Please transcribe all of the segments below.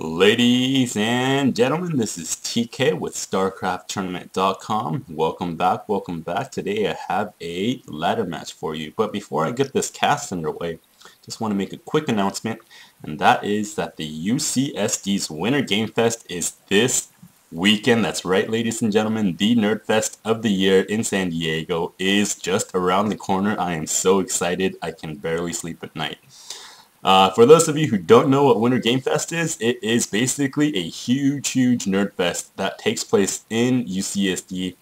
Ladies and gentlemen, this is TK with StarCraftTournament.com. Welcome back, welcome back. Today I have a ladder match for you. But before I get this cast underway, just want to make a quick announcement, and that is that the UCSD's Winter Game Fest is this weekend. That's right, ladies and gentlemen, the Nerd Fest of the year in San Diego is just around the corner. I am so excited, I can barely sleep at night. For those of you who don't know what Winter Game Fest is, it is basically a huge nerd fest that takes place in UCSD.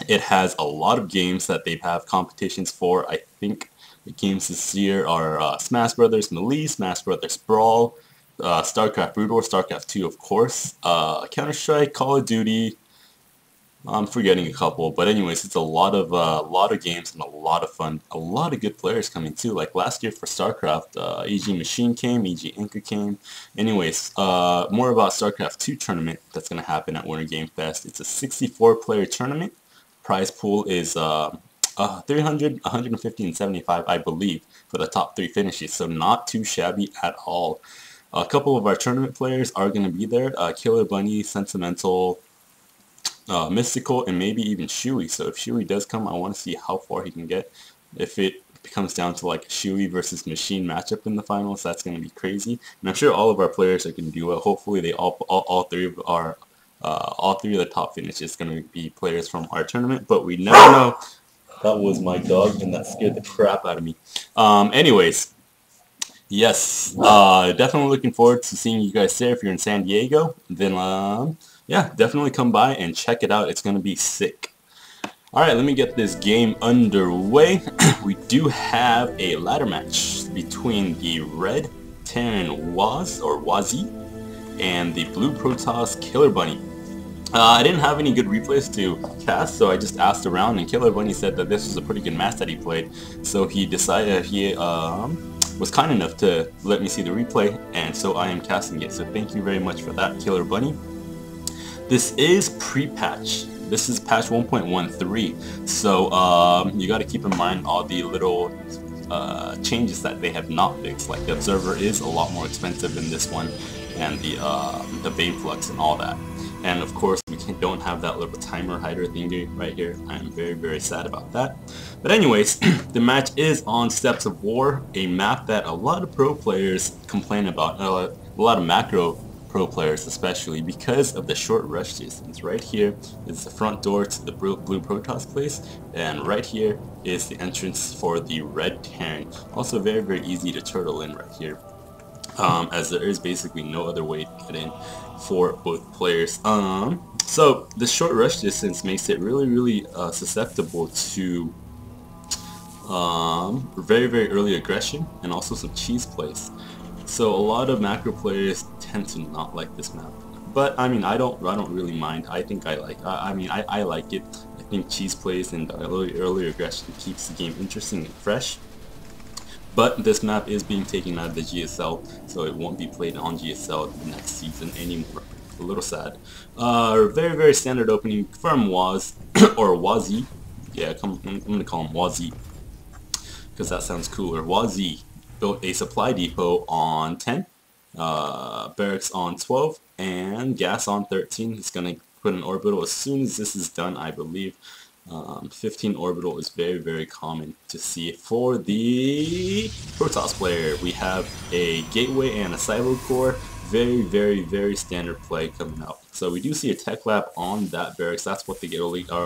It has a lot of games that they have competitions for. I think the games this year are Smash Brothers Melee, Smash Brothers Brawl, StarCraft Brood War, StarCraft 2 of course, Counter-Strike, Call of Duty. I'm forgetting a couple, but anyways, it's a lot of games and a lot of fun. A lot of good players coming too. Like last year for StarCraft, EG Machine came, EG Inca came. Anyways, more about StarCraft 2 tournament that's gonna happen at Winter Game Fest. It's a 64-player tournament. Prize pool is 300, 150, and 75, I believe, for the top 3 finishes. So not too shabby at all. A couple of our tournament players are gonna be there. KillerBunny, Sentimental, Mystical, and maybe even Shuey. So if Shuey does come, I want to see how far he can get. If it comes down to like a Shuey versus Machine matchup in the finals, that's going to be crazy. And I'm sure all of our players are going to do well. Hopefully, they all three of the top finishes going to be players from our tournament. But we never know. That was my dog, and that scared the crap out of me. Anyways. Yes, definitely looking forward to seeing you guys there. If you're in San Diego, then yeah, definitely come by and check it out. It's going to be sick. Alright, let me get this game underway. We do have a ladder match between the red Terran WaZ, or WaZ, and the blue Protoss KillerBunny. I didn't have any good replays to cast, so I just asked around, and KillerBunny said that this was a pretty good match that he played. So he decided he was kind enough to let me see the replay, and so I am casting it. So thank you very much for that, KillerBunny. This is pre-patch. This is patch 1.13. So you got to keep in mind all the little changes that they have not fixed. Like the Observer is a lot more expensive in this one, and the Bane Flux and all that. And of course, we don't have that little timer hider thingy right here. I am very sad about that. But anyways, the match is on Steps of War, a map that a lot of pro players complain about. A lot of macro pro players especially, because of the short rush distance. Right here is the front door to the blue Protoss place, and right here is the entrance for the red Terran. Also very easy to turtle in right here, as there is basically no other way to get in for both players. So the short rush distance makes it really susceptible to very early aggression and also some cheese plays. So a lot of macro players tend to not like this map, but I mean I don't really mind. I think I like I like it. I think cheese plays and early aggression keeps the game interesting and fresh. But this map is being taken out of the GSL, so it won't be played on GSL next season anymore. A little sad. Very standard opening from WaZ or WaZ. Yeah, I'm gonna call him WaZ because that sounds cooler. WaZ built a supply depot on 10, barracks on 12, and gas on 13. It's gonna put an orbital as soon as this is done, I believe. 15 orbital is very common to see for the Protoss player. We have a gateway and a silo core. Very standard play coming out. So we do see a tech lab on that barracks. That's what the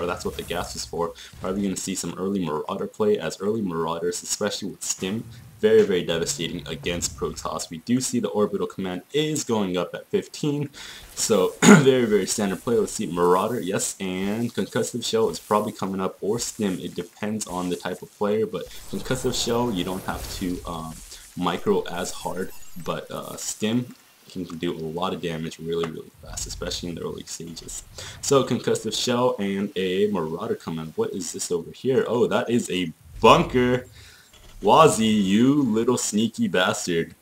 that's what the gas is for. Probably going to see some early Marauder play, as early Marauders, especially with Stim, very devastating against Protoss. We do see the orbital command is going up at 15, so very standard play. Let's see, Marauder, yes, and Concussive Shell is probably coming up, or Stim. It depends on the type of player, but Concussive Shell you don't have to micro as hard, but Stim can do a lot of damage really fast, especially in the early stages. So Concussive Shell and a Marauder command. What is this over here? Oh, that is a bunker. WaZ, you little sneaky bastard.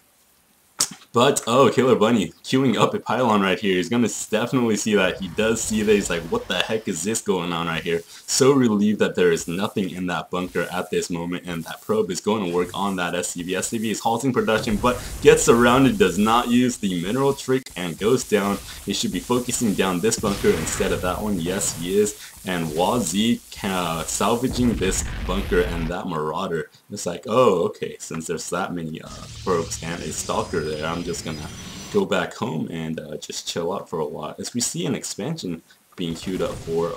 But, oh, KillerBunny queuing up a pylon right here. He's going to definitely see that. He does see that. He's like, what the heck is this going on right here? So relieved that there is nothing in that bunker at this moment, and that probe is going to work on that SCV. SCV is halting production, but gets surrounded, does not use the mineral trick and goes down. He should be focusing down this bunker instead of that one. Yes, he is. And WaZ salvaging this bunker and that Marauder. It's like, oh, okay, since there's that many probes and a Stalker there, I'm just gonna go back home and just chill out for a while. As we see an expansion being queued up for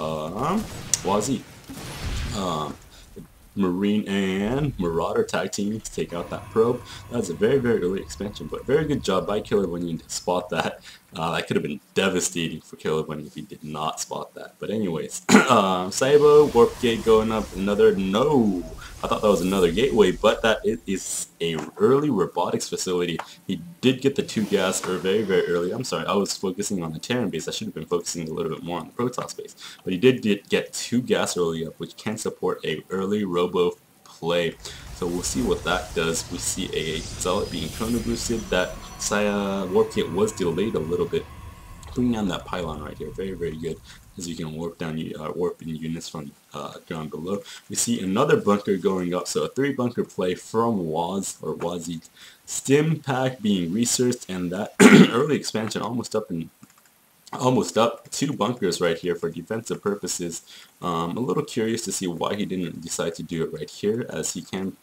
WaZ. Marine and Marauder tag team to take out that probe. That's a very, very early expansion, but very good job by KillerBunny to spot that. That could have been devastating for KillerBunny if he did not spot that. But anyways, Saibo, Warp Gate going up, another, no! I thought that was another gateway, but that is a early robotics facility. He did get the 2 gas very, very early. I'm sorry, I was focusing on the Terran base. I should have been focusing a little bit more on the Protoss base. But he did get 2 gas early up, which can support a early robo play. So we'll see what that does. We see a Zealot being chrono boosted. That Warp Gate was delayed a little bit. Putting down that pylon right here, very, very good, as you can warp in units from ground below. We see another bunker going up, so a 3 bunker play from WaZ or WaZ. Stim pack being researched, and that early expansion almost up 2 bunkers right here for defensive purposes. A little curious to see why he didn't decide to do it right here, as he can.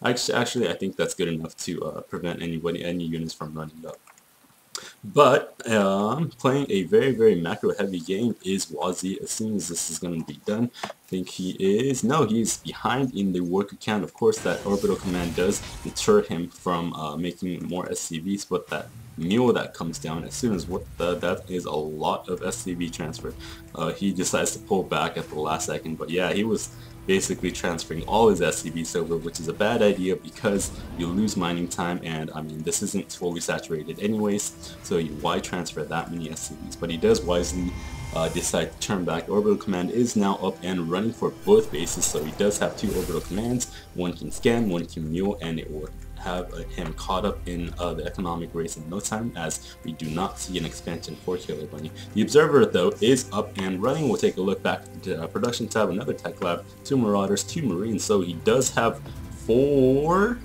Actually, I think that's good enough to prevent any units from running up. But playing a very, very macro-heavy game is WaZ. As soon as this is going to be done, I think he is... No, he's behind in the worker count. Of course, that orbital command does deter him from making more SCVs, but that mule that comes down as soon as that is a lot of SCV transfer. He decides to pull back at the last second, but yeah, he was basically transferring all his SCVs over, which is a bad idea because you lose mining time, and I mean, this isn't fully saturated anyways, so why transfer that many SCVs? But he does wisely decide to turn back. Orbital command is now up and running for both bases, so he does have 2 orbital commands. One can scan, one can mule, and it will have him caught up in the economic race in no time, as we do not see an expansion for KillerBunny. The Observer, though, is up and running. We'll take a look back to production tab, another tech lab, 2 Marauders, 2 Marines, so he does have 4